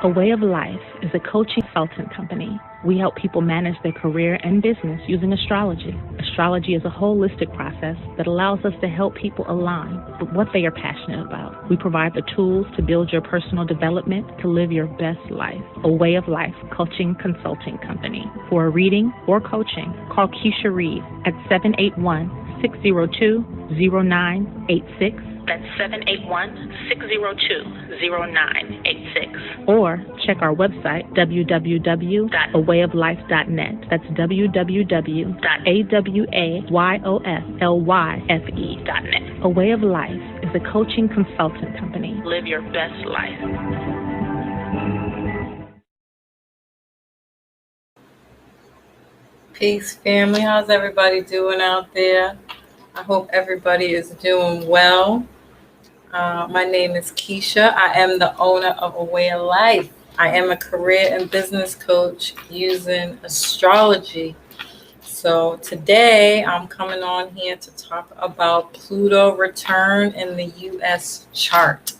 A Way of Life is a coaching consultant company. We help people manage their career and business using astrology. Astrology is a holistic process that allows us to help people align with what they are passionate about. We provide the tools to build your personal development to live your best life. A Way of Life coaching consulting company. For a reading or coaching, call Keisha Reed at 781-602-0986. That's 781-602-0986. Or check our website, www.awayoflife.net. That's www.awayoflife.net. A Way of Life is a coaching consultant company. Live your best life. Peace, family. How's everybody doing out there? I hope everybody is doing well. My name is Keisha. I am the owner of A Way of Life. I am a career and business coach using astrology. So today I'm coming on here to talk about Pluto return in the U.S. chart.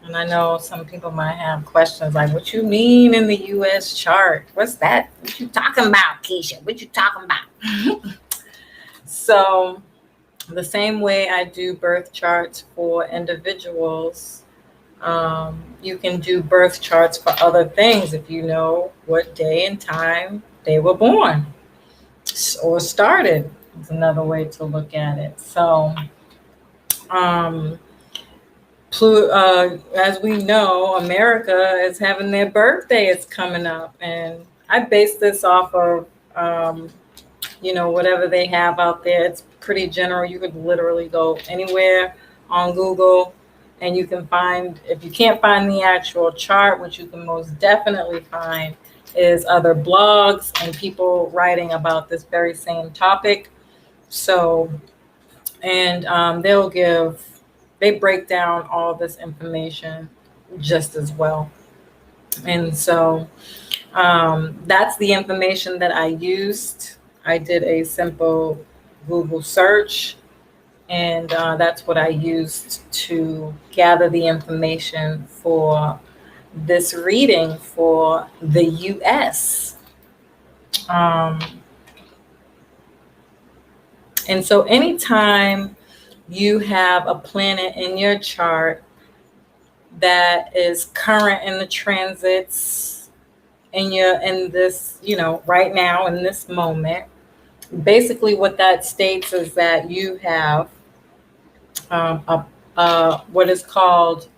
And I know some people might have questions like, what you mean in the U.S. chart? What's that? What you talking about, Keisha? What you talking about? So the same way I do birth charts for individuals, you can do birth charts for other things if you know what day and time they were born or started. Is another way to look at it. So, as we know, America is having their birthday. It's coming up, and I base this off of whatever they have out there. It's pretty general. You could literally go anywhere on Google and you can find, if you can't find the actual chart, which you can most definitely find is other blogs and people writing about this very same topic. So, and they break down all this information just as well. And so that's the information that I used. I did a simple Google search, and that's what I used to gather the information for this reading for the U.S. And so anytime you have a planet in your chart that is current in the transits in this, right now in this moment, basically what that states is that you have what is called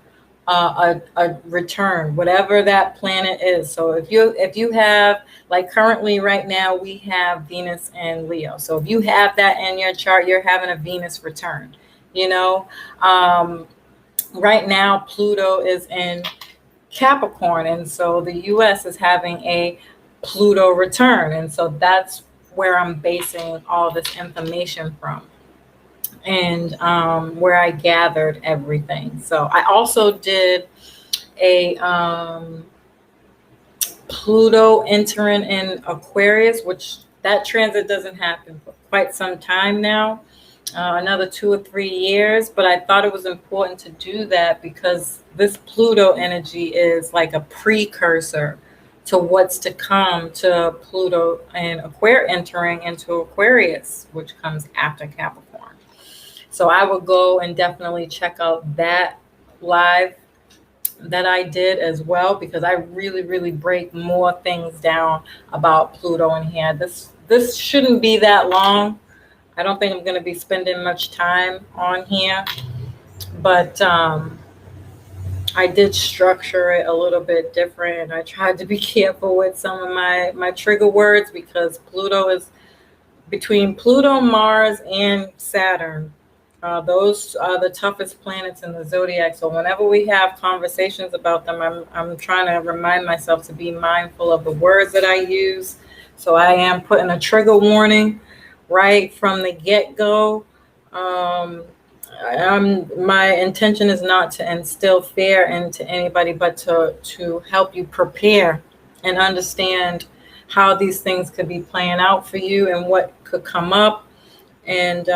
a return, whatever that planet is. So if you have, like currently right now we have Venus and Leo. So if you have that in your chart, you're having a Venus return. Right now Pluto is in Capricorn, and so the U.S. is having a Pluto return, and so that's where I'm basing all this information from, and where I gathered everything. So I also did a Pluto entering in Aquarius, which that transit doesn't happen for quite some time now, another 2 or 3 years. But I thought it was important to do that because this Pluto energy is like a precursor to what's to come to Pluto and entering into Aquarius, which comes after Capricorn. So I will go and definitely check out that live that I did as well, because I really, really break more things down about Pluto in here. This shouldn't be that long. I don't think I'm going to be spending much time on here, but I did structure it a little bit different. I tried to be careful with some of my trigger words, because Pluto is between Pluto, Mars, and Saturn. Those are the toughest planets in the zodiac. So whenever we have conversations about them, I'm trying to remind myself to be mindful of the words that I use. So I am putting a trigger warning right from the get-go. My intention is not to instill fear into anybody, but to help you prepare and understand how these things could be playing out for you and what could come up. And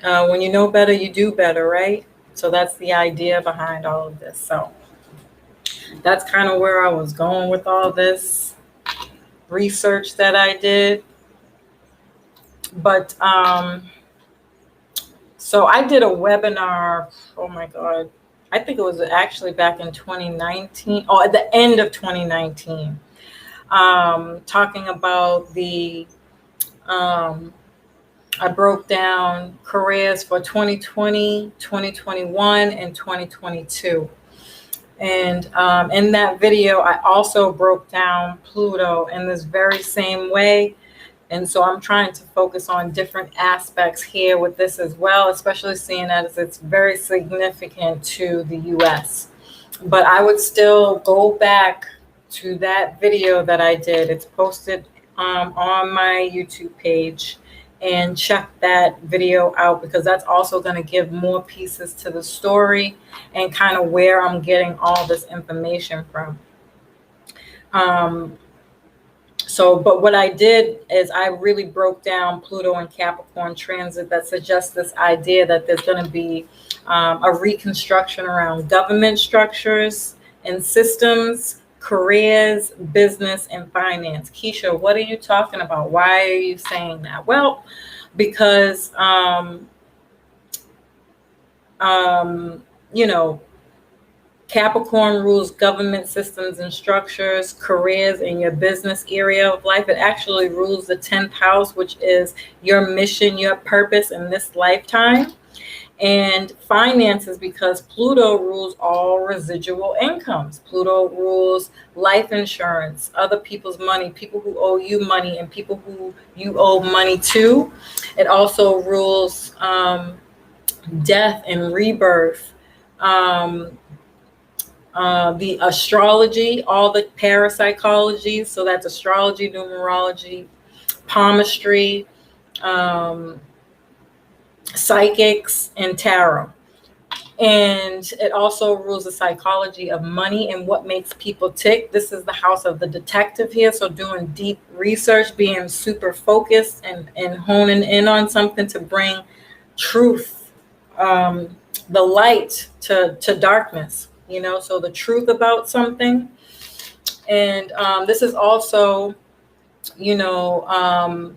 when you know better, you do better, right? So that's the idea behind all of this. So that's kind of where I was going with all this research that I did. But so I did a webinar. Oh my God. I think it was actually back in 2019, or at the end of 2019, talking about I broke down careers for 2020, 2021, and 2022. And in that video, I also broke down Pluto in this very same way. And so I'm trying to focus on different aspects here with this as well, especially seeing as it's very significant to the US. But I would still go back to that video that I did. It's posted on my YouTube page, and check that video out, because that's also going to give more pieces to the story and kind of where I'm getting all this information from. But what I did is I really broke down Pluto and Capricorn transit that suggests this idea that there's going to be a reconstruction around government structures and systems, careers, business, and finance. Keisha, what are you talking about? Why are you saying that? Well, because, you know, Capricorn rules government systems and structures, careers, in your business area of life. It actually rules the 10th house, which is your mission, your purpose in this lifetime. And finances, because Pluto rules all residual incomes. Pluto rules life insurance, other people's money, people who owe you money, and people who you owe money to. It also rules death and rebirth. The astrology, all the parapsychology. So that's astrology, numerology, palmistry, psychics, and tarot. And it also rules the psychology of money and what makes people tick. This is the house of the detective here. So doing deep research, being super focused and honing in on something to bring truth, the light to darkness, you know, so the truth about something. And this is also, you know,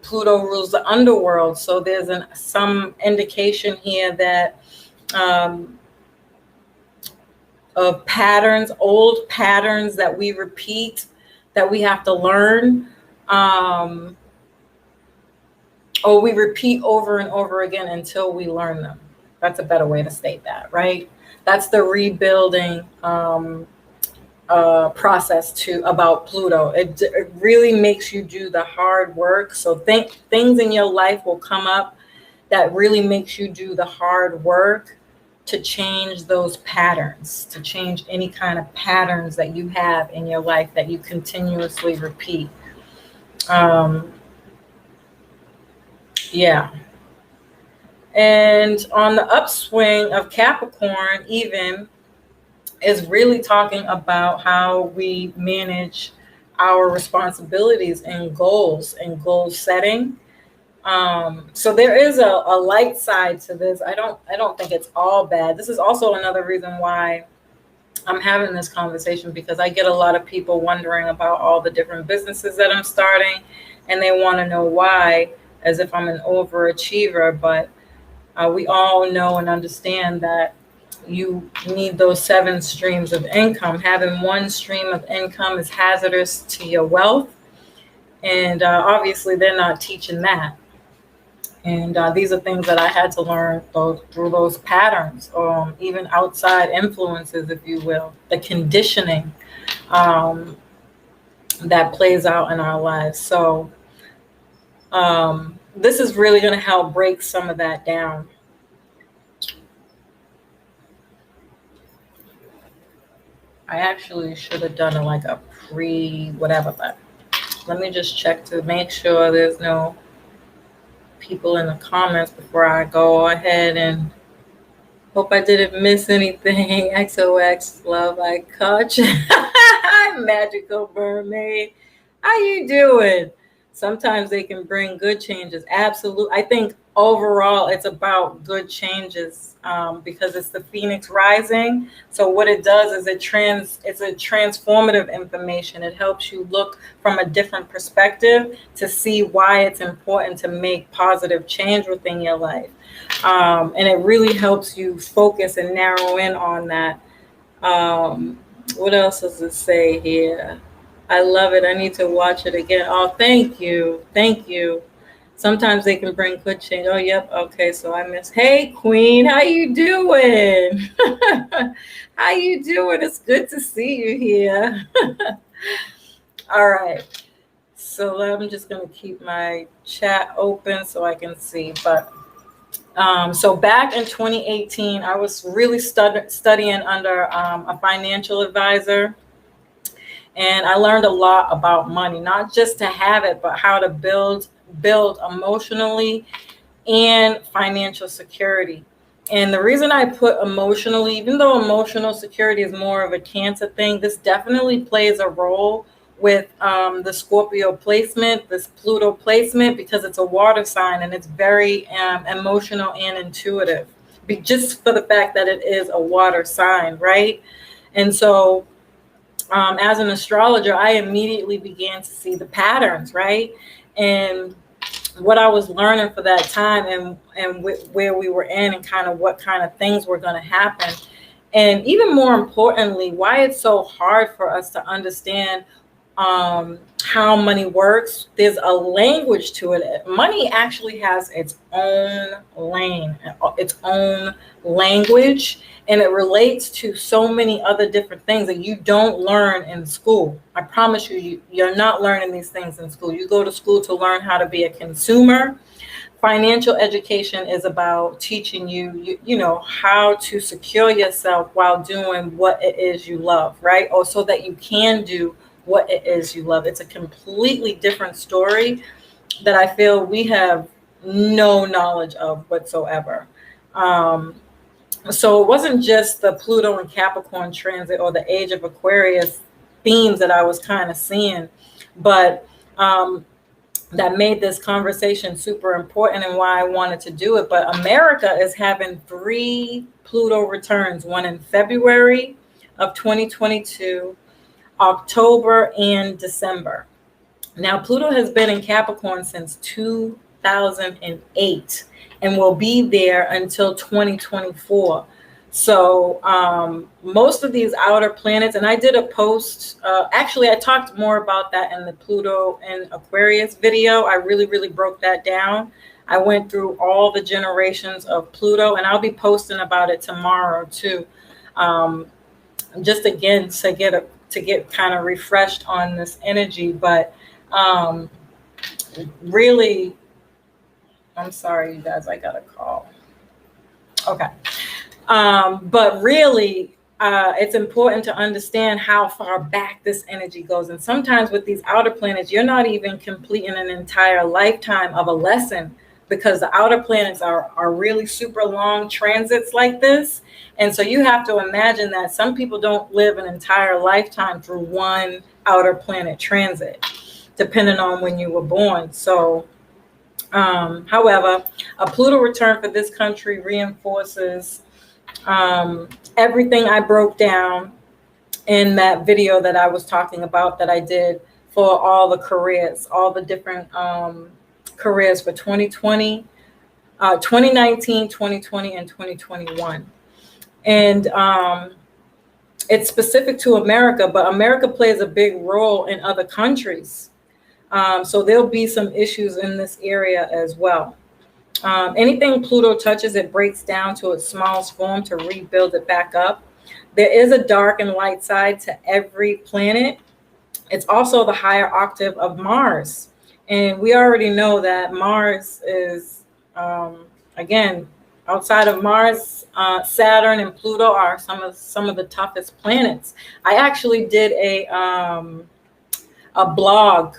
Pluto rules the underworld. So there's some indication here that of patterns, old patterns that we repeat, that we have to learn, or we repeat over and over again until we learn them. That's a better way to state that, right? That's the rebuilding process about Pluto. It really makes you do the hard work. So things in your life will come up that really makes you do the hard work to change those patterns, to change any kind of patterns that you have in your life that you continuously repeat. Yeah. And on the upswing of Capricorn, even, is really talking about how we manage our responsibilities and goal setting. So there is a light side to this. I don't think it's all bad. This is also another reason why I'm having this conversation, because I get a lot of people wondering about all the different businesses that I'm starting, and they want to know why, as if I'm an overachiever. But we all know and understand that you need those 7 streams of income. Having one stream of income is hazardous to your wealth. And obviously they're not teaching that. And these are things that I had to learn through those patterns, or even outside influences, if you will, the conditioning that plays out in our lives. So this is really going to help break some of that down. I actually should have done like a whatever, but let me just check to make sure there's no people in the comments before I go ahead, and hope I didn't miss anything. XOX love, I caught you. Magical mermaid, how you doing? Sometimes they can bring good changes. Absolutely. I think overall it's about good changes because it's the Phoenix rising. So what it does is it's a transformative information. It helps you look from a different perspective to see why it's important to make positive change within your life. And it really helps you focus and narrow in on that. What else does it say here? I love it. I need to watch it again. Oh, thank you. Thank you. Sometimes they can bring good change. Oh, yep. Okay, so I missed. Hey, Queen, how you doing? How you doing? It's good to see you here. All right. So I'm just going to keep my chat open so I can see. But so back in 2018, I was really studying under a financial advisor. And I learned a lot about money, not just to have it, but how to build emotionally and financial security. And the reason I put emotionally, even though emotional security is more of a Cancer thing, this definitely plays a role with the Scorpio placement, this Pluto placement, because it's a water sign and it's very emotional and intuitive, just for the fact that it is a water sign, right? And so as an astrologer, I immediately began to see the patterns, right? And what I was learning for that time and where we were in and kind of what kind of things were going to happen. And even more importantly, why it's so hard for us to understand how money works. There's a language to it. Money actually has its own lane, its own language, and it relates to so many other different things that you don't learn in school. I promise you, you're not learning these things in school. You go to school to learn how to be a consumer. Financial education is about teaching you, you know, how to secure yourself while doing what it is you love, right? Or so that you can do what it is you love. It's a completely different story that I feel we have no knowledge of whatsoever. So it wasn't just the Pluto and Capricorn transit or the age of Aquarius themes that I was kind of seeing, but that made this conversation super important and why I wanted to do it. But America is having 3 Pluto returns, one in February of 2022, October, and December. Now, Pluto has been in Capricorn since 2008 and will be there until 2024. So most of these outer planets, and I did a post, actually I talked more about that in the Pluto and Aquarius video. I really broke that down. I went through all the generations of Pluto, and I'll be posting about it tomorrow too. Just again to get kind of refreshed on this energy. But really, I'm sorry, you guys, I got a call. Okay. But really, it's important to understand how far back this energy goes. And sometimes with these outer planets, you're not even completing an entire lifetime of a lesson, because the outer planets are really super long transits like this. And so you have to imagine that some people don't live an entire lifetime through one outer planet transit, depending on when you were born. So, however, a Pluto return for this country reinforces everything I broke down in that video that I was talking about, that I did for all the careers, all the different careers for 2020, 2019, 2020, and 2021. And it's specific to America, but America plays a big role in other countries. So there'll be some issues in this area as well. Anything Pluto touches, it breaks down to its smallest form to rebuild it back up. There is a dark and light side to every planet. It's also the higher octave of Mars. And we already know that Mars is, again, outside of Mars, Saturn and Pluto are some of the toughest planets. I actually did a blog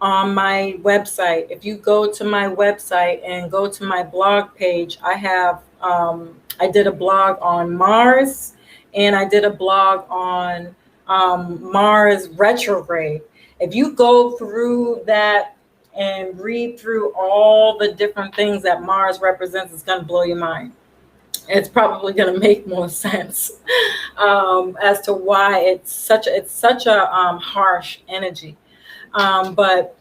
on my website. If you go to my website and go to my blog page, I have I did a blog on Mars, and I did a blog on Mars retrograde. If you go through that and read through all the different things that Mars represents, it's going to blow your mind. It's probably going to make more sense as to why it's such a harsh energy. But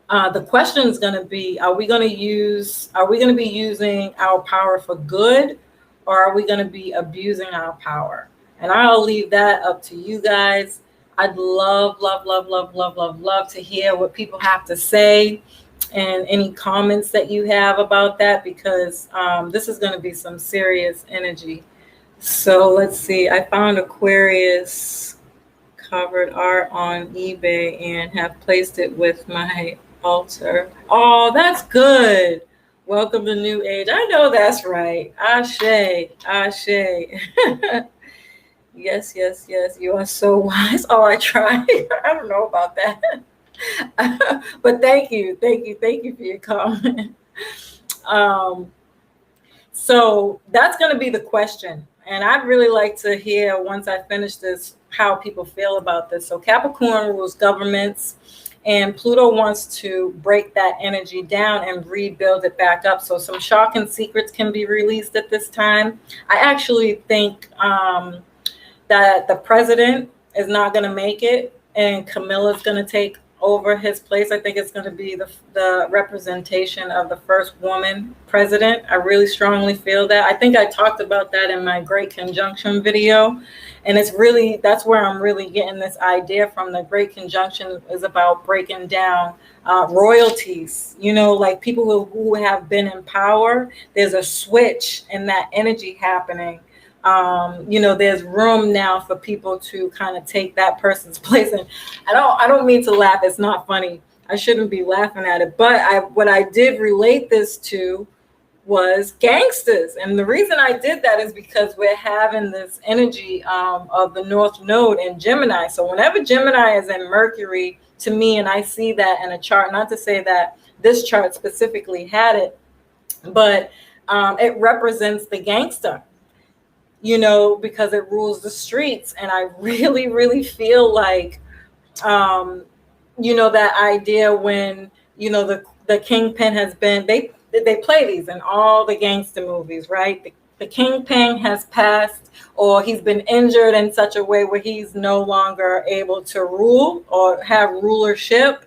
the question is going to be: Are we going to be using our power for good, or are we going to be abusing our power? And I'll leave that up to you guys. I'd love, love, love, love, love, love, love to hear what people have to say and any comments that you have about that, because this is going to be some serious energy. So let's see. I found Aquarius covered art on eBay and have placed it with my altar. Oh, that's good. Welcome to New Age. I know that's right. Ashe, Ashe. Yes, yes, yes. You are so wise. Oh, I try. I don't know about that. But thank you for your comment. So that's going to be the question. And I'd really like to hear, once I finish this, how people feel about this. So Capricorn rules governments, and Pluto wants to break that energy down and rebuild it back up. So some shocking secrets can be released at this time. I actually think that the president is not going to make it, and Camilla's going to take over his place. I think it's going to be the representation of the first woman president. I really strongly feel that. I think I talked about that in my Great Conjunction video. And that's where I'm really getting this idea from. The Great Conjunction is about breaking down royalties, like people who have been in power. There's a switch in that energy happening. There's room now for people to kind of take that person's place. And I don't mean to laugh. It's not funny. I shouldn't be laughing at it. But what I did relate this to was gangsters. And the reason I did that is because we're having this energy of the North Node in Gemini. So whenever Gemini is in Mercury, to me, and I see that in a chart, not to say that this chart specifically had it, but it represents the gangster. Because it rules the streets. And I really, really feel like, that idea when, the kingpin has been, they play these in all the gangster movies, right? The kingpin has passed, or he's been injured in such a way where he's no longer able to rule or have rulership.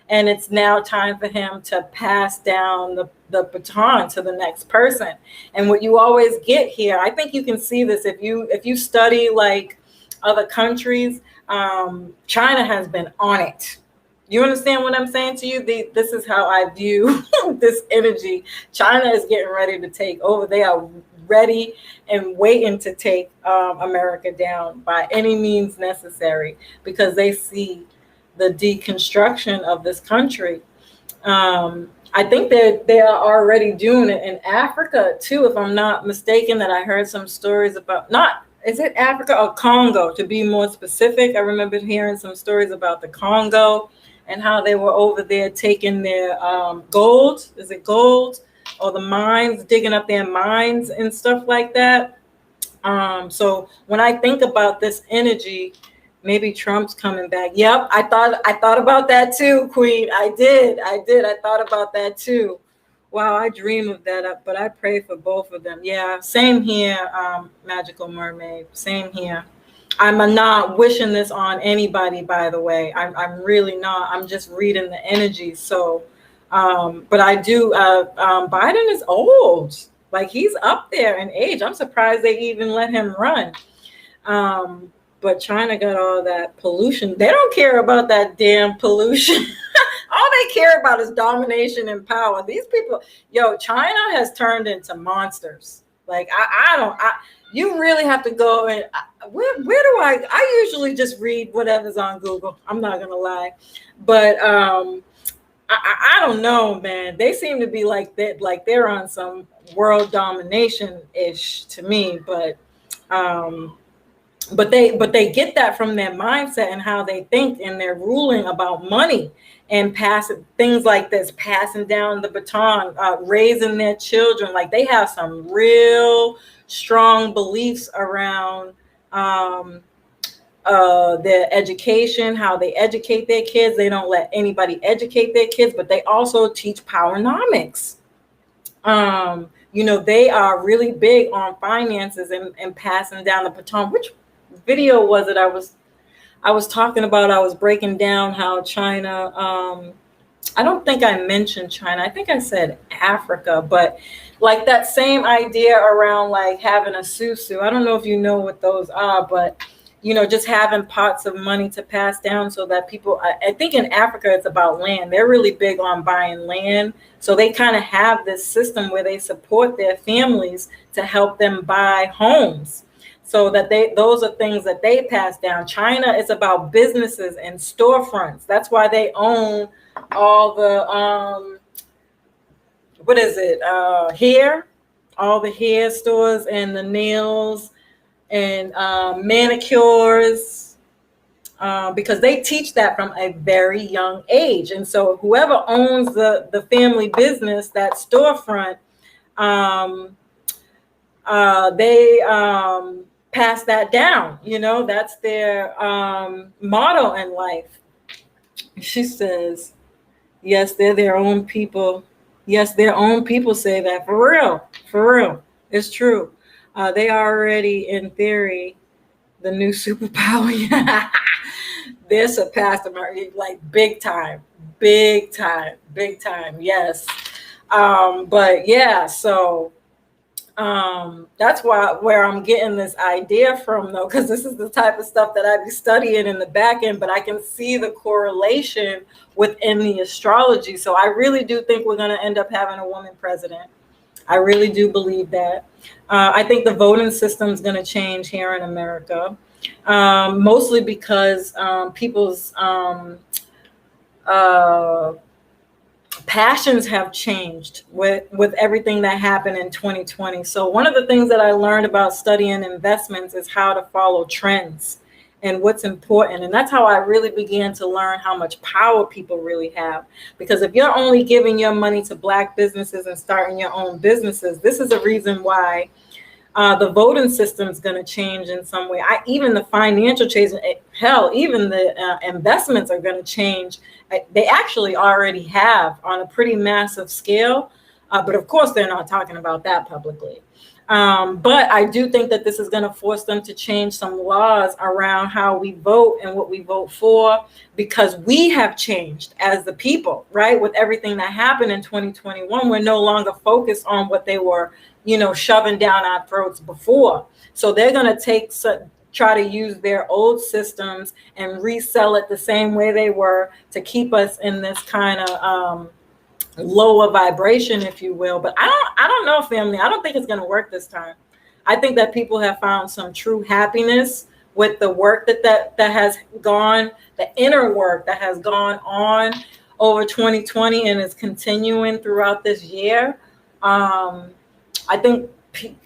And it's now time for him to pass down the baton to the next person. And what you always get here, I think you can see this if you study like other countries. China has been on it. You understand what I'm saying to you? This is how I view this energy. China is getting ready to take over. They are ready and waiting to take America down by any means necessary, because they see the deconstruction of this country. I think they are already doing it in Africa too, if I'm not mistaken. That I heard some stories about, is it Africa or Congo to be more specific? I remember hearing some stories about the Congo and how they were over there taking their gold. Is it gold? Or the mines, digging up their mines and stuff like that. So when I think about this energy, maybe Trump's coming back. Yep, I thought about that too, Queen. I did. I thought about that too. Wow, I dream of that, but I pray for both of them. Yeah, same here, Magical Mermaid. Same here. I'm not wishing this on anybody, by the way. I'm really not. I'm just reading the energy. So, but I do. Biden is old. Like, he's up there in age. I'm surprised they even let him run. But China got all that pollution. They don't care about that damn pollution. All they care about is domination and power. These people, China has turned into monsters. Like, you really have to go and where do I usually just read whatever's on Google. I'm not gonna lie, but I don't know, man. They seem to be like that, like they're on some world domination ish to me, but they get that from their mindset and how they think, and they're ruling about money and passing things like this, passing down the baton, raising their children. Like, they have some real strong beliefs around their education, how they educate their kids. They don't let anybody educate their kids, but they also teach powernomics. They are really big on finances and passing down the baton. Which video was it I was talking about? I was breaking down how China, I don't think I mentioned China. I think I said Africa, but like that same idea around like having a susu. I don't know if you know what those are, but just having pots of money to pass down so that people, I think in Africa, it's about land. They're really big on buying land. So they kind of have this system where they support their families to help them buy homes. So that those are things that they pass down. China is about businesses and storefronts. That's why they own all the, what is it? Hair, all the hair stores and the nails and manicures, because they teach that from a very young age. And so whoever owns the family business, that storefront, they pass that down. That's their motto in life. She says, yes, they're their own people. Yes, their own people say that. For real. For real. It's true. They are already, in theory, the new superpower. They're surpassed them like big time. Big time. Big time. Yes. But yeah, so that's where I'm getting this idea from, though, because this is the type of stuff that I'd be studying in the back end, but I can see the correlation within the astrology. So I really do think we're going to end up having a woman president. I really do believe that. I think the voting system is going to change here in America, mostly because people's passions have changed with everything that happened in 2020. So one of the things that I learned about studying investments is how to follow trends and what's important. And that's how I really began to learn how much power people really have. Because if you're only giving your money to Black businesses and starting your own businesses, this is a reason why the voting system is going to change in some way. Even the financial change, hell, even the investments are going to change. They actually already have on a pretty massive scale. But of course, they're not talking about that publicly. But I do think that this is going to force them to change some laws around how we vote and what we vote for, because we have changed as the people, right? With everything that happened in 2021, we're no longer focused on what they were, shoving down our throats before. So they're going to try to use their old systems and resell it the same way they were to keep us in this kind of lower vibration, if you will. But I don't know, family. I don't think it's going to work this time. I think that people have found some true happiness with the work that has gone, the inner work that has gone on over 2020 and is continuing throughout this year. I think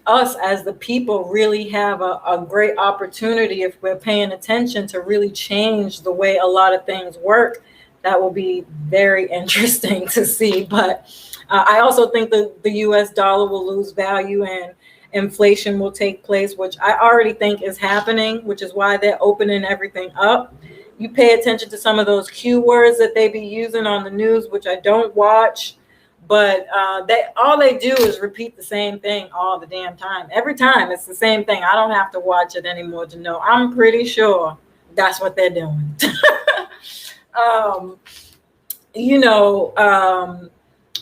us as the people really have a great opportunity, if we're paying attention, to really change the way a lot of things work. That will be very interesting to see. But I also think the US dollar will lose value and inflation will take place, which I already think is happening, which is why they're opening everything up. You pay attention to some of those Q words that they be using on the news, which I don't watch. But all they do is repeat the same thing all the damn time. Every time it's the same thing. I don't have to watch it anymore to know. I'm pretty sure that's what they're doing.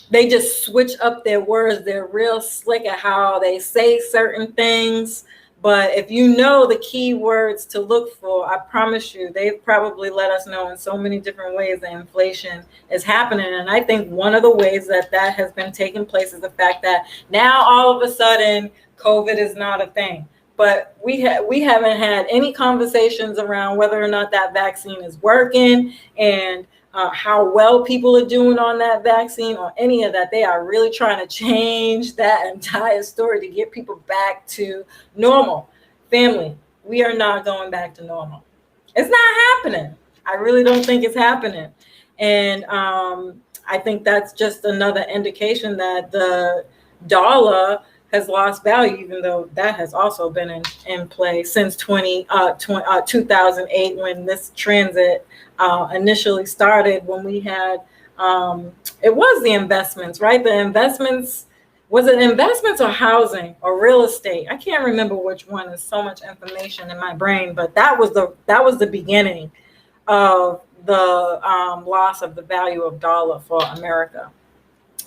They just switch up their words. They're real slick at how they say certain things. But if you know the key words to look for, I promise you, they've probably let us know in so many different ways that inflation is happening. And I think one of the ways that has been taking place is the fact that now all of a sudden COVID is not a thing. But we haven't had any conversations around whether or not that vaccine is working and how well people are doing on that vaccine or any of that. They are really trying to change that entire story to get people back to normal. Family, we are not going back to normal. It's not happening. I really don't think it's happening. And I think that's just another indication that the dollar has lost value, even though that has also been in play since 2008, when this transit initially started, when we had, it was the investments, right? The investments Was it investments or housing or real estate? I can't remember which one. There's so much information in my brain, but that was the beginning of the loss of the value of dollar for America.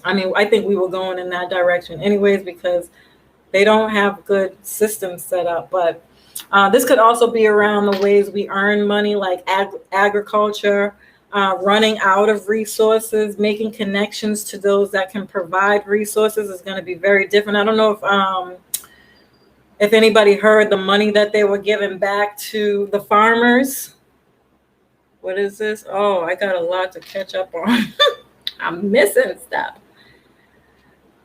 I mean, I think we were going in that direction anyways because they don't have good systems set up. But this could also be around the ways we earn money, like agriculture, running out of resources, making connections to those that can provide resources is going to be very different. I don't know if anybody heard the money that they were giving back to the farmers. What is this? Oh, I got a lot to catch up on. I'm missing stuff.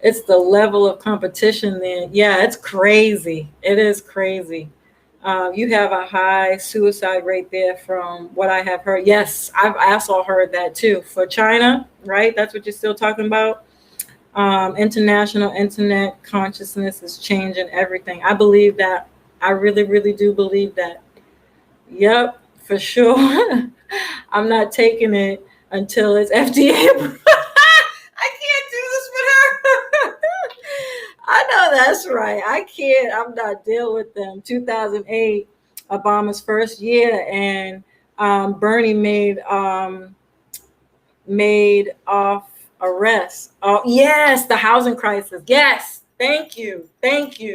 It's the level of competition there. Yeah, it's crazy. It is crazy. You have a high suicide rate there from what I have heard. Yes, I've also heard that too. For China, right? That's what you're still talking about. International internet consciousness is changing everything. I believe that. I really, really do believe that. Yep, for sure. I'm not taking it until it's FDA approved. I can't do this with her. I know that's right. I can't. I'm not dealing with them. 2008, Obama's first year, and Bernie made off arrests. Oh yes, the housing crisis. Yes, thank you.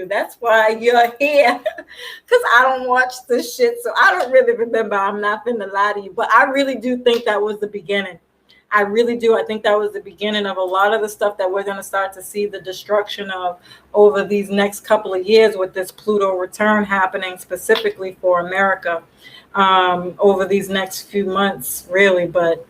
That's why you're here, because I don't watch this shit, so I don't really remember. I'm not finna lie to you, but I really do think that was the beginning. I really do. I think that was the beginning of a lot of the stuff that we're going to start to see the destruction of over these next couple of years with this Pluto return happening specifically for America over these next few months, really. But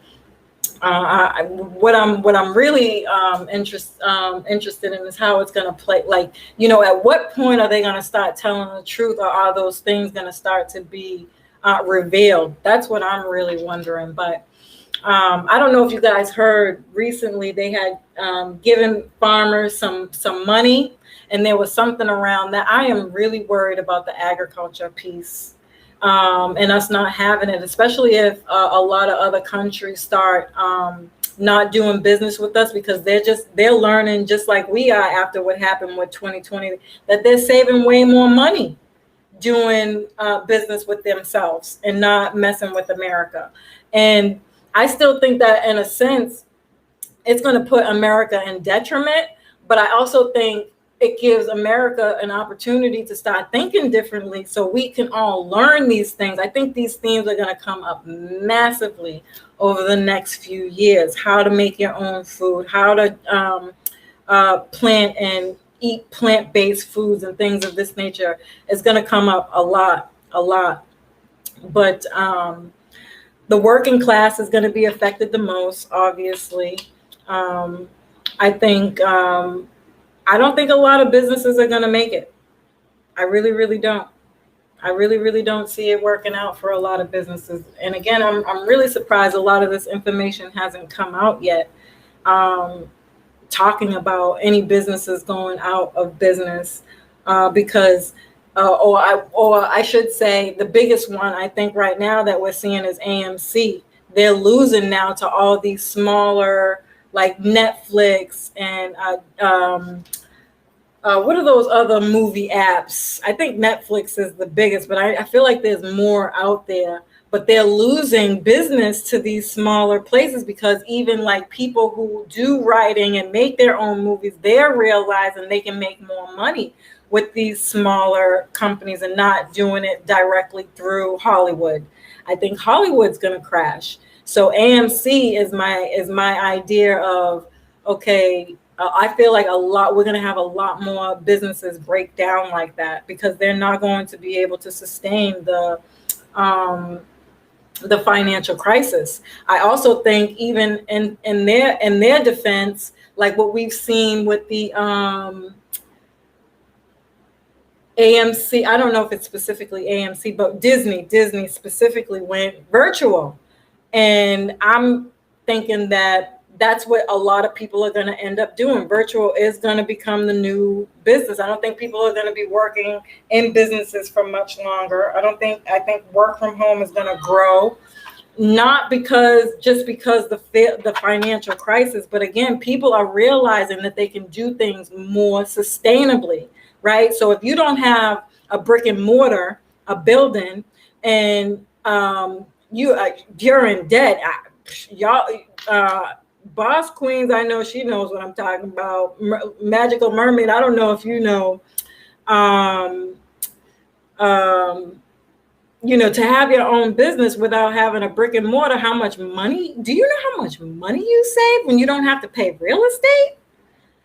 what I'm really interested in is how it's going to play. Like, at what point are they going to start telling the truth, or are those things going to start to be revealed? That's what I'm really wondering. But I don't know if you guys heard recently they had given farmers some money, and there was something around that. I am really worried about the agriculture piece and us not having it, especially if a lot of other countries start not doing business with us, because they're learning just like we are after what happened with 2020, that they're saving way more money doing business with themselves and not messing with America. And I still think that in a sense, it's going to put America in detriment, but I also think it gives America an opportunity to start thinking differently so we can all learn these things. I think these themes are going to come up massively over the next few years. How to make your own food, how to plant and eat plant-based foods and things of this nature is going to come up a lot. But the working class is going to be affected the most, obviously. I think I don't think a lot of businesses are going to make it. I really, really don't. I really, really don't see it working out for a lot of businesses. And again, I'm really surprised a lot of this information hasn't come out yet, talking about any businesses going out of business because. Or I should say, the biggest one I think right now that we're seeing is AMC. They're losing now to all these smaller, like Netflix and what are those other movie apps? I think Netflix is the biggest, but I feel like there's more out there. But they're losing business to these smaller places because even like people who do writing and make their own movies, they're realizing they can make more money with these smaller companies and not doing it directly through Hollywood. I think Hollywood's going to crash. So AMC is my idea of, okay, I feel like we're going to have a lot more businesses break down like that because they're not going to be able to sustain the financial crisis. I also think even in their defense, like what we've seen with the AMC, I don't know if it's specifically AMC, but Disney specifically went virtual. And I'm thinking that that's what a lot of people are going to end up doing. Virtual is going to become the new business. I don't think people are going to be working in businesses for much longer. I think work from home is going to grow. not just because the financial crisis, but again, people are realizing that they can do things more sustainably, right? So if you don't have a brick and mortar, a building, and you're in debt, y'all. Boss Queens, I know she knows what I'm talking about. Magical Mermaid, I don't know if you know. Um, to have your own business without having a brick and mortar, how much money? Do you know how much money you save when you don't have to pay real estate?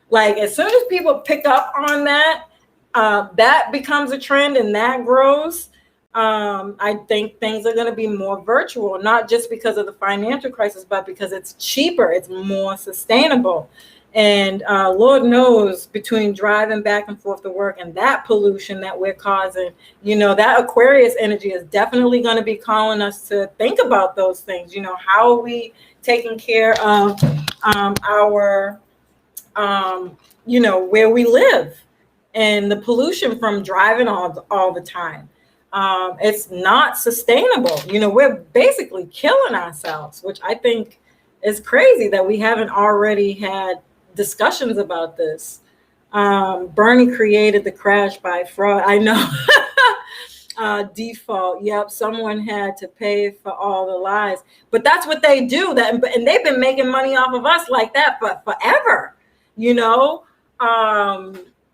Like, as soon as people pick up on that, that becomes a trend and that grows. I think things are going to be more virtual, not just because of the financial crisis, but because it's cheaper, it's more sustainable. And Lord knows, between driving back and forth to work and that pollution that we're causing, that Aquarius energy is definitely going to be calling us to think about those things. How are we taking care of our, where we live, and the pollution from driving all the time. It's not sustainable. We're basically killing ourselves, which I think is crazy that we haven't already had discussions about this. Bernie created the crash by fraud. I know. Default. Yep. Someone had to pay for all the lies, but that's what they do. And they've been making money off of us like that for forever,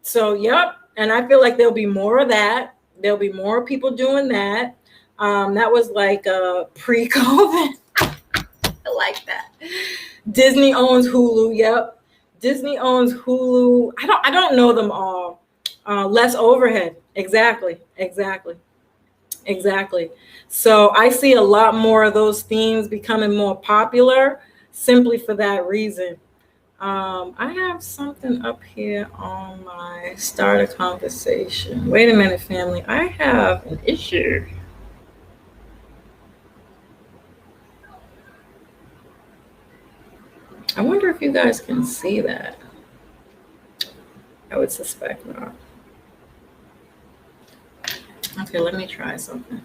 So, yep. And I feel like there'll be more of that. There'll be more people doing that. That was like pre-COVID. I like that. Disney owns Hulu. Yep. Disney owns Hulu. I don't know them all. Less overhead. Exactly. So I see a lot more of those themes becoming more popular simply for that reason. I have something up here on my start a conversation. Wait a minute, family. I have an issue. I wonder if you guys can see that. I would suspect not. Okay, let me try something.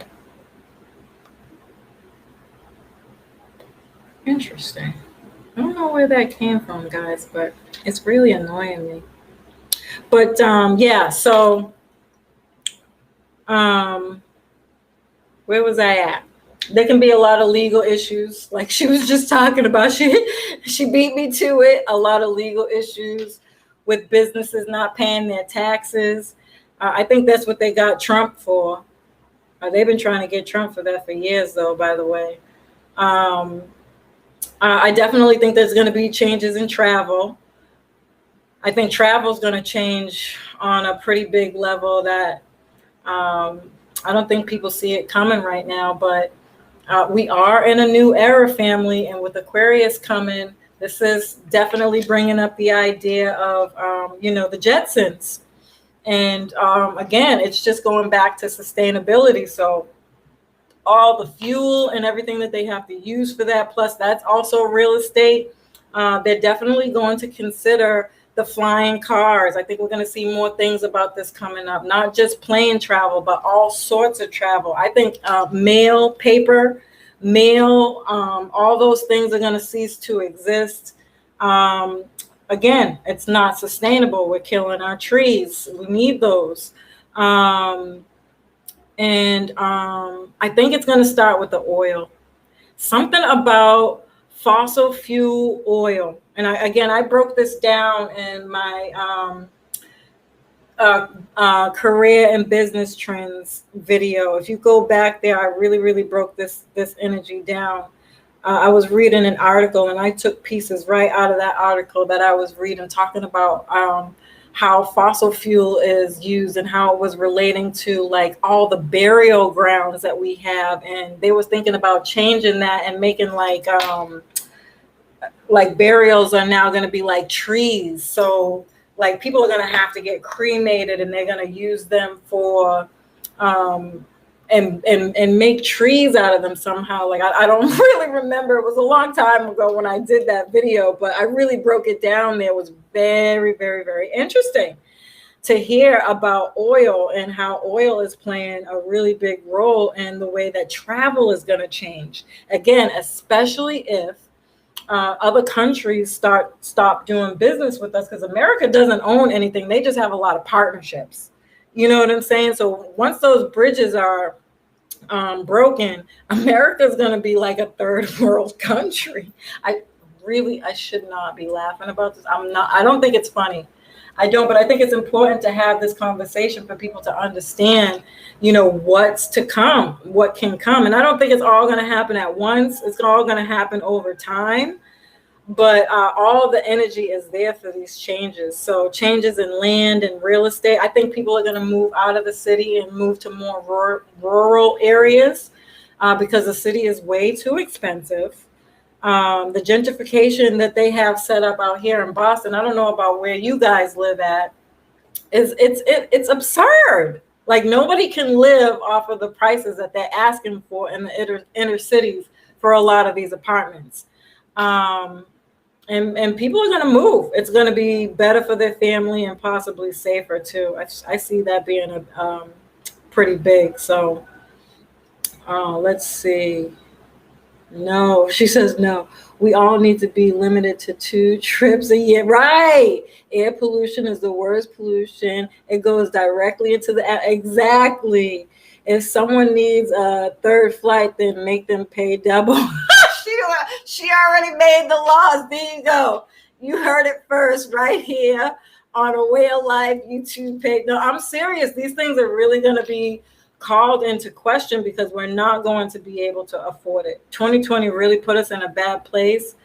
Interesting. I don't know where that came from, guys, but it's really annoying me. But yeah, so where was I at? There can be a lot of legal issues, like she was just talking about. She beat me to it. A lot of legal issues with businesses not paying their taxes. I think that's what they got Trump for. They've been trying to get Trump for that for years, though, by the way. I definitely think there's going to be changes in travel. I think travel is going to change on a pretty big level that I don't think people see it coming right now, but we are in a new era, family. And with Aquarius coming, this is definitely bringing up the idea of, the Jetsons. And again, it's just going back to sustainability. So all the fuel and everything that they have to use for that, plus that's also real estate. They're definitely going to consider the flying cars. I think we're going to see more things about this coming up, not just plane travel, but all sorts of travel. I think mail, paper, mail, all those things are going to cease to exist. Again, it's not sustainable. We're killing our trees. We need those. And I think it's going to start with the oil. Something about fossil fuel oil. And I broke this down in my career and business trends video. If you go back there, I really broke this energy down. I was reading an article and I took pieces right out of that article that I was reading, talking about how fossil fuel is used and how it was relating to like all the burial grounds that we have. And they was thinking about changing that and making like burials are now going to be like trees. So like people are going to have to get cremated and they're going to use them for and make trees out of them somehow. Like I don't really remember. It was a long time ago when I did that video, but I really broke it down there. It was very, very, very interesting to hear about oil and how oil is playing a really big role in the way that travel is going to change. Again, especially if other countries stop doing business with us, because America doesn't own anything. They just have a lot of partnerships. You know what I'm saying? So once those bridges are broken, America is going to be like a third world country. I should not be laughing about this. I don't think it's funny. I don't, but I think it's important to have this conversation for people to understand, what's to come, what can come. And I don't think it's all going to happen at once. It's all going to happen over time. But all the energy is there for these changes. So changes in land and real estate. I think people are going to move out of the city and move to more rural areas because the city is way too expensive. The gentrification that they have set up out here in Boston, I don't know about where you guys live at, it's absurd. Like nobody can live off of the prices that they're asking for in the inner cities for a lot of these apartments. And people are going to move. It's going to be better for their family and possibly safer too. I see that being pretty big. So let's see. No, she says no. We all need to be limited to 2 trips a year. Right. Air pollution is the worst pollution. It goes directly into the air. Exactly. If someone needs a third flight, then make them pay double. She already made the laws. There you go. You heard it first right here on A Way of Life YouTube page. No, I'm serious. These things are really going to be called into question because we're not going to be able to afford it. 2020 really put us in a bad place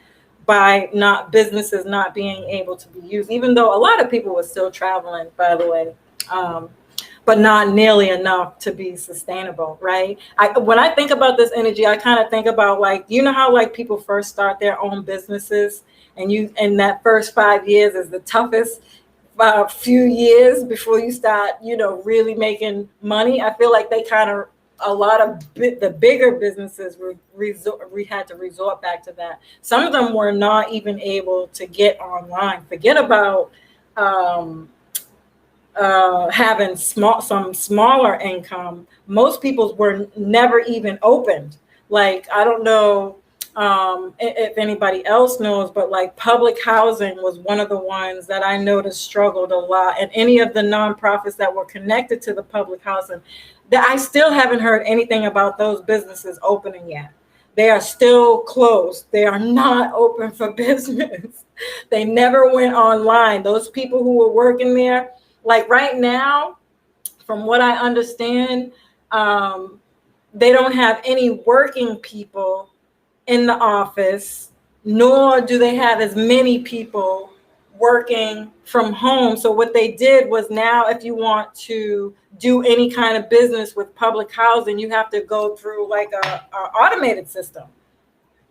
by businesses not being able to be used, even though a lot of people were still traveling, by the way. But not nearly enough to be sustainable, right? When I think about this energy, I kind of think about how people first start their own businesses, and that first 5 years is the toughest few years before you start, really making money. I feel like a lot of the bigger businesses we had to resort back to that. Some of them were not even able to get online. Forget about having some smaller income. Most people's were never even opened. Like, I don't know if anybody else knows, but like public housing was one of the ones that I noticed struggled a lot. And any of the nonprofits that were connected to the public housing, that I still haven't heard anything about those businesses opening yet. They are still closed. They are not open for business. They never went online. Those people who were working there, like right now, from what I understand, they don't have any working people in the office, nor do they have as many people working from home. So what they did was, now if you want to do any kind of business with public housing, you have to go through like a automated system.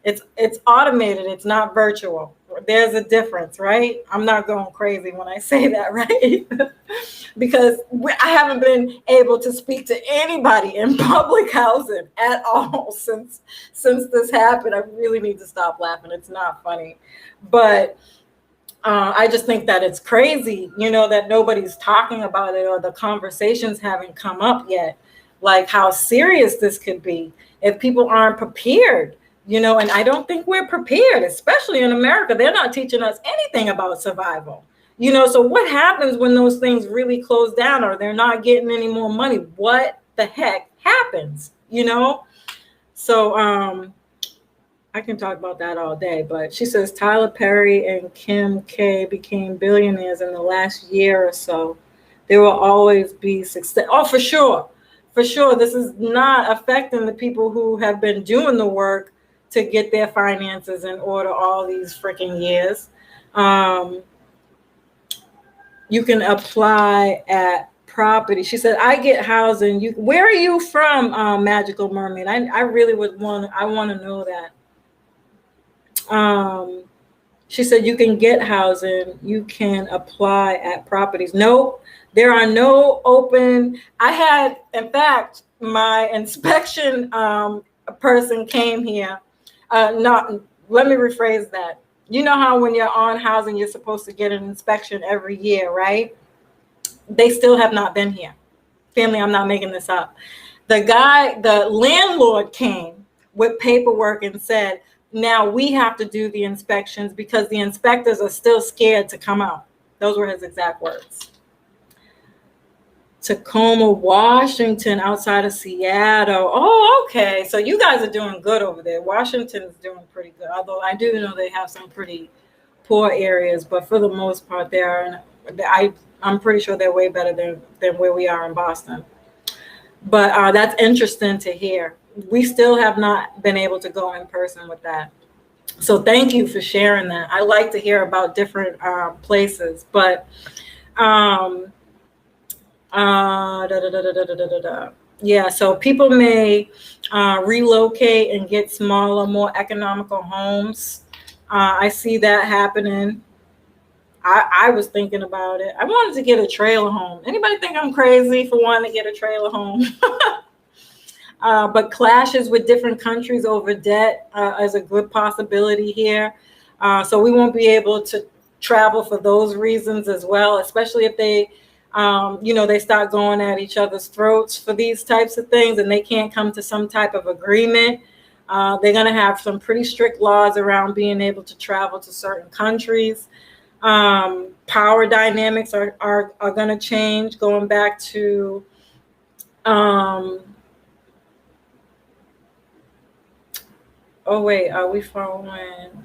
It's automated. It's not virtual. There's a difference, right? I'm not going crazy when I say that, right? Because I haven't been able to speak to anybody in public housing at all since this happened. I really need to stop laughing. It's not funny. But I just think that it's crazy, that nobody's talking about it, or the conversations haven't come up yet, like how serious this could be if people aren't prepared. And I don't think we're prepared, especially in America. They're not teaching us anything about survival. So what happens when those things really close down, or they're not getting any more money? What the heck happens? So I can talk about that all day, but she says Tyler Perry and Kim K became billionaires in the last year or so. There will always be success. Oh, for sure. For sure. This is not affecting the people who have been doing the work to get their finances in order all these freaking years. You can apply at property. She said, I get housing. Where are you from, Magical Mermaid? I really want to know that. She said, you can get housing. You can apply at properties. Nope, there are no open. In fact, my inspection person came here. Let me rephrase that. You know how when you're on housing, you're supposed to get an inspection every year, right? they still have not been here. Family, I'm not making this up. The landlord came with paperwork and said, now we have to do the inspections because the inspectors are still scared to come out. Those were his exact words. Tacoma, Washington, outside of Seattle. Oh, okay. So you guys are doing good over there. Washington is doing pretty good. Although I do know they have some pretty poor areas, but for the most part, I'm pretty sure they're way better than where we are in Boston. But that's interesting to hear. We still have not been able to go in person with that. So thank you for sharing that. I like to hear about different places, but yeah, so people may relocate and get smaller, more economical homes. I see that happening. I was thinking about it. I wanted to get a trailer home. Anybody think I'm crazy for wanting to get a trailer home? But clashes with different countries over debt is a good possibility here. So we won't be able to travel for those reasons as well, especially if they start going at each other's throats for these types of things and they can't come to some type of agreement. They're going to have some pretty strict laws around being able to travel to certain countries. Power dynamics are going to change, going back to are we following?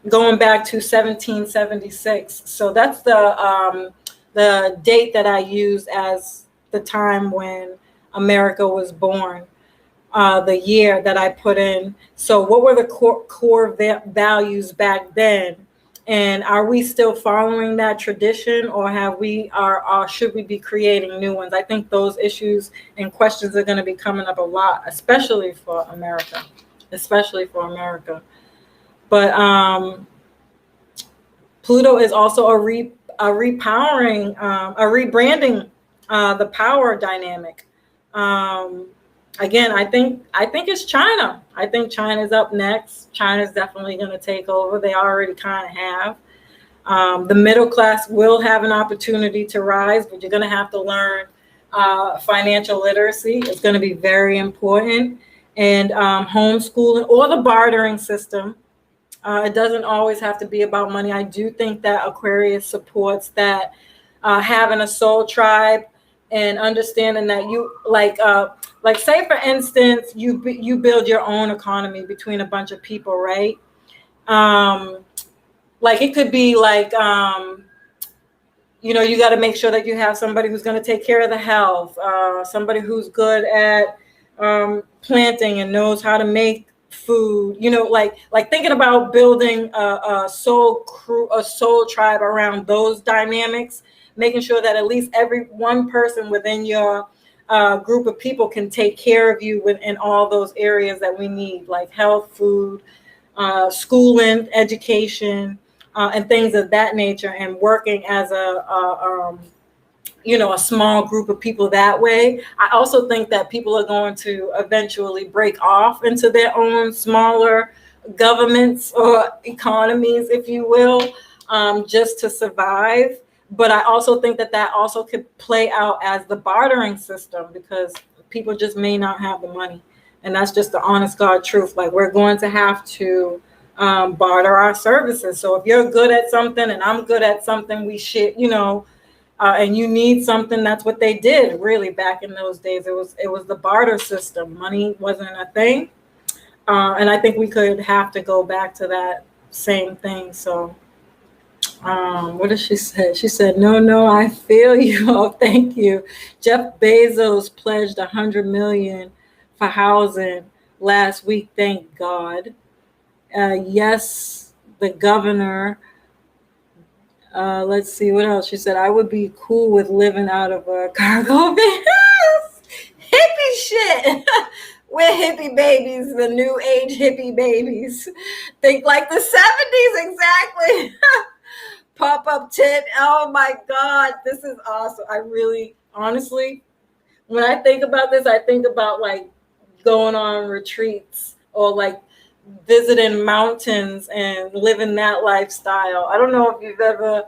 Going back to 1776. So that's the date that I use as the time when America was born, the year that I put in. So what were the core values back then? And are we still following that tradition, or should we be creating new ones? I think those issues and questions are going to be coming up a lot, especially for America. But Pluto is also a rebranding the power dynamic. Again, I think it's China. I think China's up next. China's definitely going to take over. They already kind of have. The middle class will have an opportunity to rise, but you're going to have to learn financial literacy. It's going to be very important. And homeschooling or the bartering system. It doesn't always have to be about money. I do think that Aquarius supports that, having a soul tribe and understanding that you like say for instance you build your own economy between a bunch of people, right? Like it could be like you got to make sure that you have somebody who's going to take care of the health, somebody who's good at planting and knows how to make food, like thinking about building a soul tribe around those dynamics, making sure that at least every one person within your group of people can take care of you in all those areas that we need, like health, food, schooling, education, and things of that nature, and working as a small group of people that way. I also think that people are going to eventually break off into their own smaller governments or economies, if you will, just to survive. But I also think that also could play out as the bartering system, because people just may not have the money. And that's just the honest God truth. Like, we're going to have to barter our services. So if you're good at something and I'm good at something, we should, and you need something. That's what they did really back in those days. It was the barter system. Money wasn't a thing. And I think we could have to go back to that same thing. So what did she say? She said, no, I feel you. Oh, thank you. Jeff Bezos pledged $100 million for housing last week. Thank God. Yes, the governor. Let's see what else. She said, I would be cool with living out of a cargo van. Hippie shit. We're hippie babies, the new age hippie babies. Think like the 70s, exactly. Pop-up tent. Oh my God, this is awesome. I really, honestly, when I think about this, I think about like going on retreats or like visiting mountains and living that lifestyle. I don't know if you've ever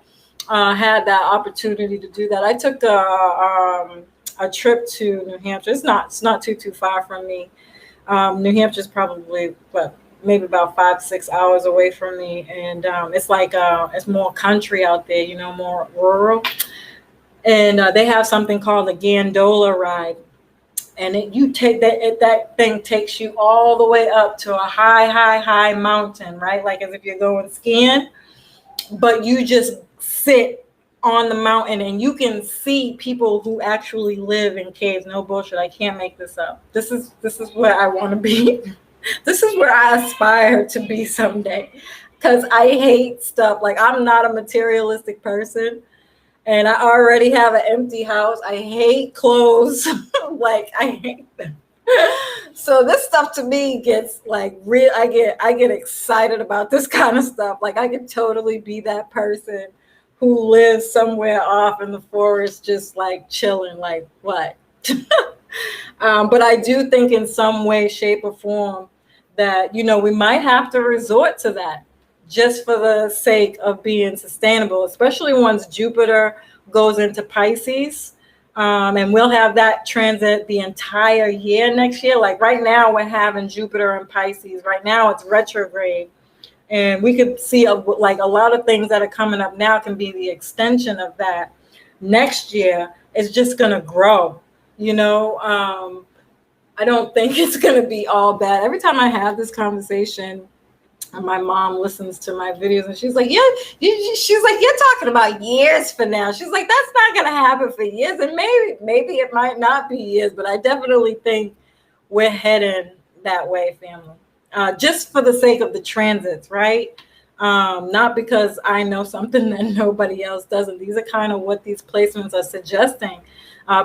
had that opportunity to do that. I took a trip to New Hampshire. It's not too far from me. New Hampshire's probably maybe about 5 6 hours away from me, and it's like it's more country out there, more rural. And they have something called the Gondola ride, and that thing takes you all the way up to a high mountain, right? Like as if you're going skiing, but you just sit on the mountain and you can see people who actually live in caves. No bullshit. I can't make this up. This is where I want to be. This is where I aspire to be someday. Because I hate stuff. Like, I'm not a materialistic person. And I already have an empty house. I hate clothes. Like, I hate them. So this stuff to me gets like real. I get excited about this kind of stuff. Like, I could totally be that person who lives somewhere off in the forest, just like chilling. Like, what? But I do think in some way, shape, or form that, we might have to resort to that just for the sake of being sustainable, especially once Jupiter goes into Pisces. And we'll have that transit the entire year next year. Like right now, we're having Jupiter in Pisces. Right now, it's retrograde. And we could see like a lot of things that are coming up now can be the extension of that. Next year, it's just going to grow. I don't think it's going to be all bad. Every time I have this conversation, and my mom listens to my videos, and she's like, "Yeah, she's like, you're talking about years for now." She's like, "That's not going to happen for years, and maybe it might not be years, but I definitely think we're heading that way, family. Just for the sake of the transits, right? Not because I know something that nobody else doesn't. These are kind of what these placements are suggesting,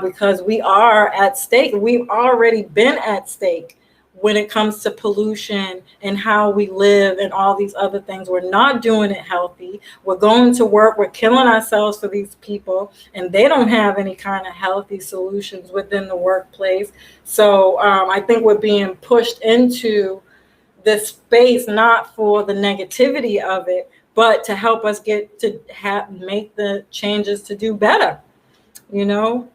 because we are at stake. We've already been at stake when it comes to pollution and how we live and all these other things. We're not doing it healthy. We're going to work. We're killing ourselves for these people, and they don't have any kind of healthy solutions within the workplace. So I think we're being pushed into this space, not for the negativity of it, but to help us get to make the changes to do better.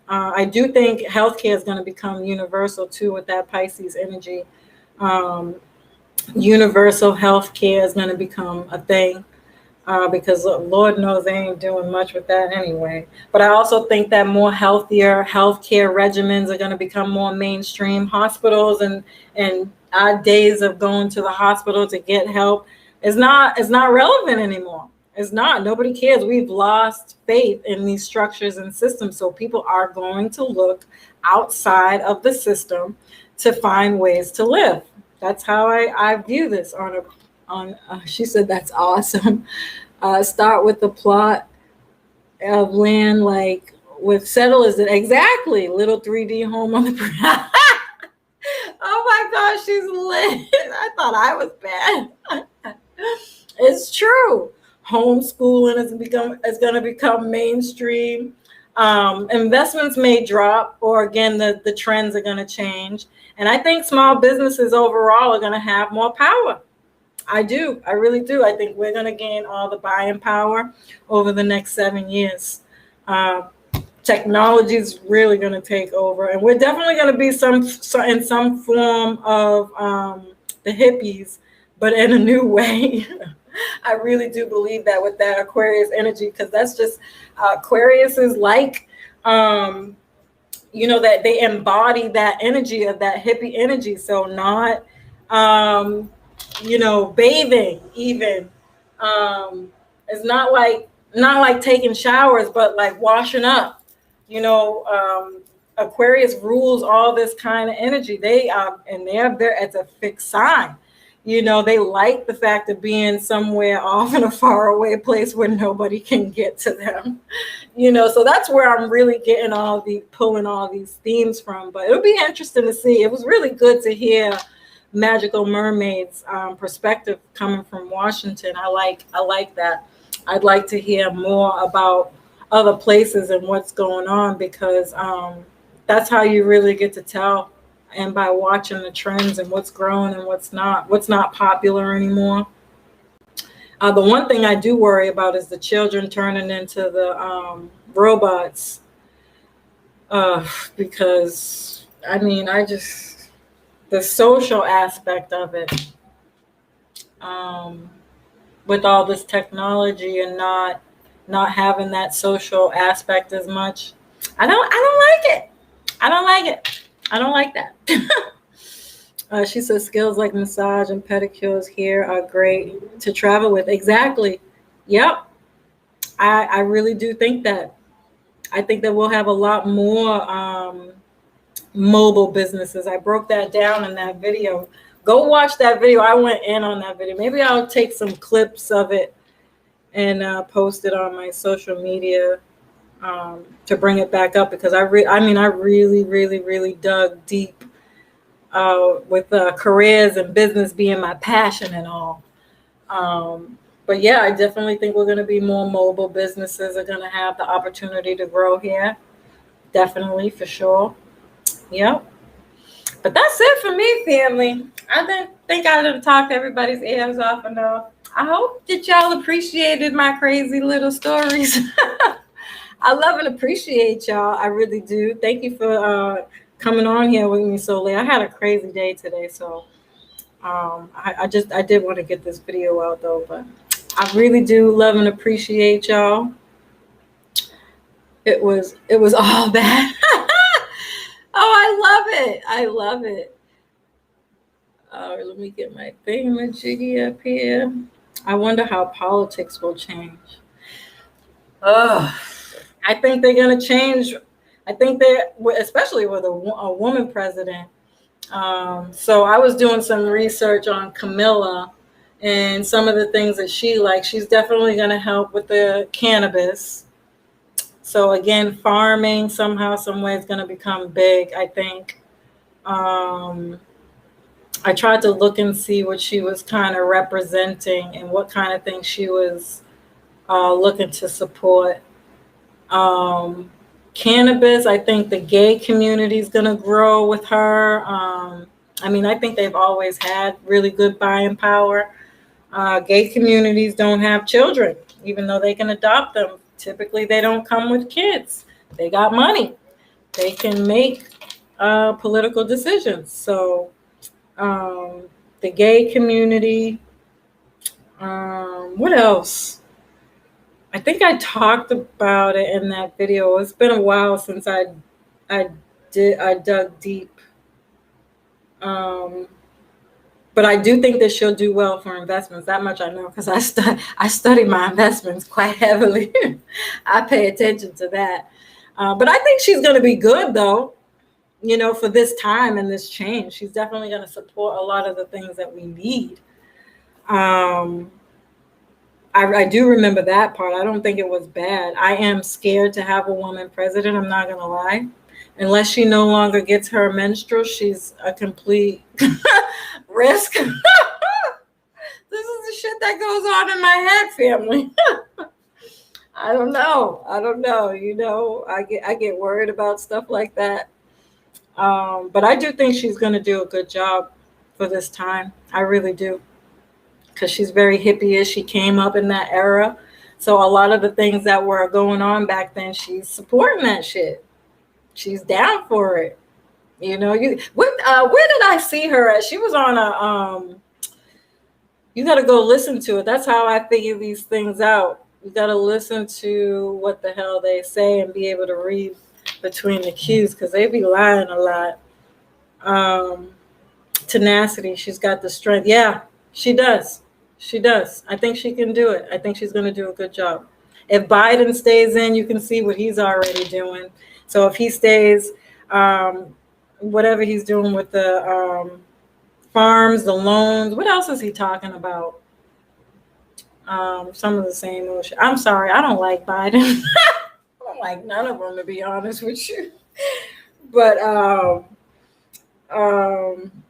I do think healthcare is going to become universal too with that Pisces energy. Universal healthcare is going to become a thing, because Lord knows they ain't doing much with that anyway. But I also think that more healthier healthcare regimens are going to become more mainstream. Hospitals and our days of going to the hospital to get help is not relevant anymore. It's not. Nobody cares. We've lost faith in these structures and systems. So people are going to look outside of the system to find ways to live. That's how I view this. She said, that's awesome. Start with the plot of land, like with settlers. Exactly. Little 3D home on the Oh my gosh, she's lit. I thought I was bad. It's true. Homeschooling is going to become mainstream. Investments may drop, or again, the trends are going to change. And I think small businesses overall are going to have more power. I do. I really do. I think we're going to gain all the buying power over the next 7 years. Technology is really going to take over, and we're definitely going to be in some form of the hippies, but in a new way. I really do believe that with that Aquarius energy, because that's just Aquarius is like, that they embody that energy of that hippie energy. So not, bathing even. It's not like taking showers, but like washing up. Aquarius rules all this kind of energy. They are, and they're there as a fixed sign. They like the fact of being somewhere off in a faraway place where nobody can get to them. So that's where I'm really getting pulling all these themes from. But it'll be interesting to see. It was really good to hear Magical Mermaid's perspective coming from Washington. I like that. I'd like to hear more about other places and what's going on, because that's how you really get to tell. And by watching the trends and what's growing and what's not popular anymore. The one thing I do worry about is the children turning into the robots, because I mean, the social aspect of it, um, with all this technology and not having that social aspect as much. I don't like it. I don't like it. I don't like that. She says skills like massage and pedicures here are great to travel with. Exactly. Yep. I really do think that. I think that we'll have a lot more mobile businesses. I broke that down in that video. Go watch that video. I went in on that video. Maybe I'll take some clips of it and post it on my social media to bring it back up, because I really dug deep with careers and business being my passion and all. But yeah, I definitely think we're going to be more mobile businesses are going to have the opportunity to grow here. Definitely, for sure. Yep. But that's it for me, family. I didn't think I didn't talk everybody's ears off enough. I hope that y'all appreciated my crazy little stories. I love and appreciate y'all. I really do. Thank you for coming on here with me so late. I had a crazy day today, so I did want to get this video out though. But I really do love and appreciate y'all. It was all that. Oh, I love it. I love it. Let me get my thingamajiggy up here. I wonder how politics will change. I think they're going to change. I think especially with a woman president. So I was doing some research on Camilla and some of the things that she likes. She's definitely going to help with the cannabis. So again, farming somehow, some way is going to become big, I think. I tried to look and see what she was kind of representing and what kind of things she was looking to support. Cannabis, I think the gay community is going to grow with her. I mean, I think they've always had really good buying power. Gay communities don't have children, even though they can adopt them. Typically, they don't come with kids. They got money. They can make political decisions. So the gay community, what else? I think I talked about it in that video. It's been a while since I dug deep. But I do think that she'll do well for investments. That much I know, because I study my investments quite heavily. I pay attention to that. But I think she's going to be good, though, for this time and this change. She's definitely going to support a lot of the things that we need. I do remember that part. I don't think it was bad. I am scared to have a woman president. I'm not going to lie. Unless she no longer gets her menstrual, she's a complete risk. This is the shit that goes on in my head, family. I don't know. I get worried about stuff like that. But I do think she's going to do a good job for this time. I really do. Because she's very hippie-ish. She came up in that era. So a lot of the things that were going on back then, she's supporting that shit. She's down for it. Where did I see her at? She was on you got to go listen to it. That's how I figure these things out. You got to listen to what the hell they say and be able to read between the cues, because they be lying a lot. Tenacity. She's got the strength. Yeah, she does. She does. I think she can do it. I think she's going to do a good job. If Biden stays in, you can see what he's already doing. So if he stays, whatever he's doing with the farms, the loans, what else is he talking about? Some of the same ocean. I'm sorry, I don't like Biden. I don't like none of them, to be honest with you. But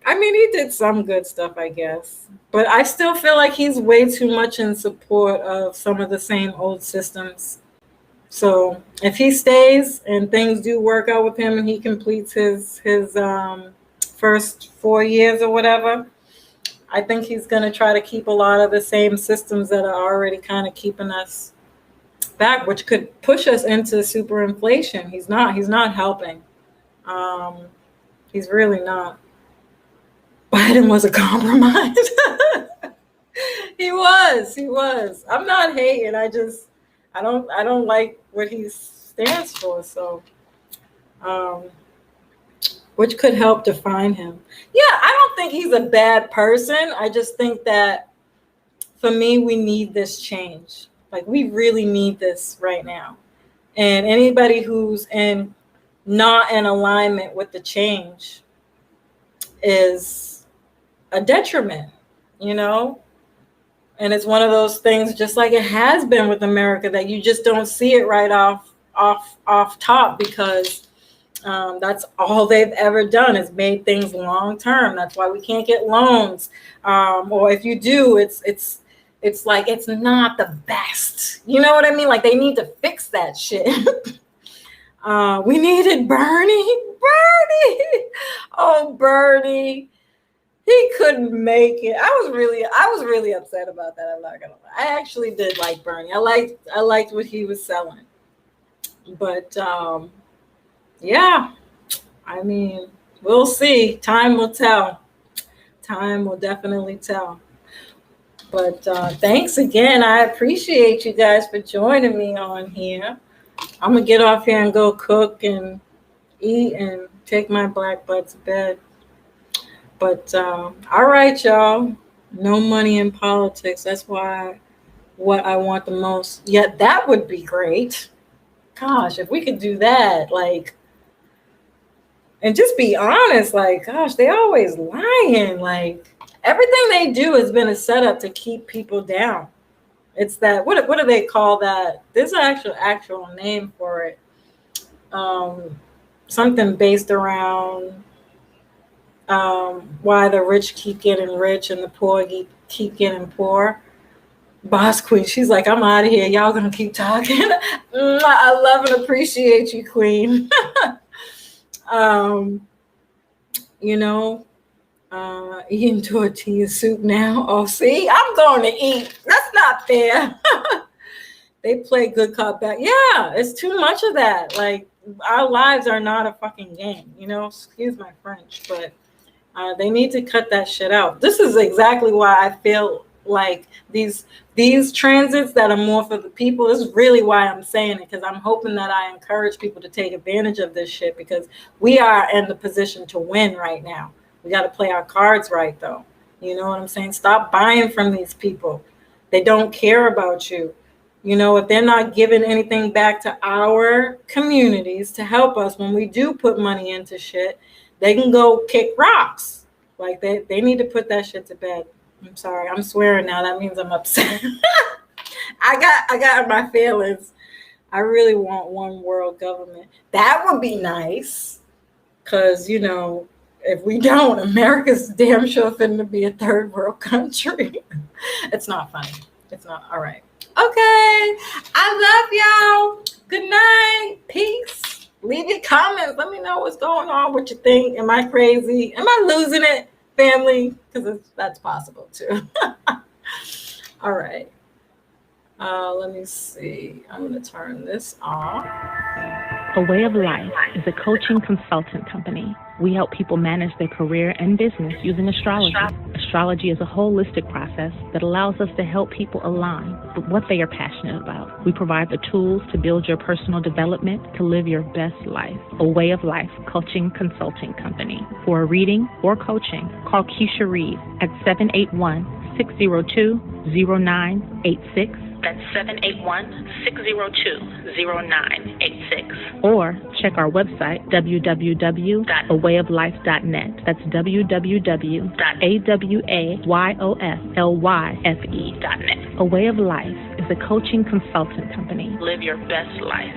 I mean, he did some good stuff, I guess. But I still feel like he's way too much in support of some of the same old systems. So if he stays and things do work out with him and he completes his first 4 years or whatever, I think he's going to try to keep a lot of the same systems that are already kind of keeping us back, which could push us into superinflation. He's not helping. He's really not. Biden was a compromise. He was. I'm not hating. I don't like what he stands for. So, which could help define him. Yeah, I don't think he's a bad person. I just think that for me, we need this change. Like, we really need this right now. And anybody who's not in alignment with the change is a detriment, you know? And it's one of those things, just like it has been with America, that you just don't see it right off top, because that's all they've ever done is made things long term. That's why we can't get loans, or if you do, it's like it's not the best. You know what I mean? Like, they need to fix that shit. We needed Bernie. Oh, Bernie. He couldn't make it. I was really upset about that. I'm not gonna lie. I actually did like Bernie. I liked what he was selling. But yeah, I mean, we'll see. Time will tell. Time will definitely tell. But thanks again. I appreciate you guys for joining me on here. I'm gonna get off here and go cook and eat and take my black butt to bed. But all right, y'all. No money in politics. That's what I want the most. Yet that would be great. Gosh, if we could do that, like, and just be honest, like, gosh, they always lying. Like, everything they do has been a setup to keep people down. It's that, what do they call that? There's an actual name for it. Something based around why the rich keep getting rich and the poor keep getting poor. Boss Queen, she's like, I'm out of here. Y'all gonna keep talking. I love and appreciate you, Queen. You know, eating tortilla soup now. Oh, see, I'm going to eat. That's not fair. They play good cop bad. Yeah, it's too much of that. Like, our lives are not a fucking game, you know? Excuse my French, but they need to cut that shit out. This is exactly why I feel like these transits that are more for the people. This is really why I'm saying it, because I'm hoping that I encourage people to take advantage of this shit, because we are in the position to win right now. We got to play our cards right, though. You know what I'm saying? Stop buying from these people. They don't care about you. You know, if they're not giving anything back to our communities to help us when we do put money into shit, they can go kick rocks. Like, they need to put that shit to bed. I'm sorry. I'm swearing now. That means I'm upset. I got my feelings. I really want one world government. That would be nice. Because, you know, if we don't, America's damn sure finna be a third world country. It's not funny. It's not. All right. Okay. I love y'all. Good night. Peace. Leave your comments. Let me know what's going on, what you think. Am I crazy? Am I losing it, family? Because that's possible too. All right. Let me see. I'm going to turn this off. A Way of Life is a coaching consultant company. We help people manage their career and business using astrology. Astrology is a holistic process that allows us to help people align with what they are passionate about. We provide the tools to build your personal development to live your best life. A Way of Life coaching consulting company. For a reading or coaching, call Keisha Reed at 781-602-0986. That's 781-602-0986. Or check our website, www.awayoflife.net. That's www.awayoflife.net. A Way of Life is a coaching consultant company. Live your best life.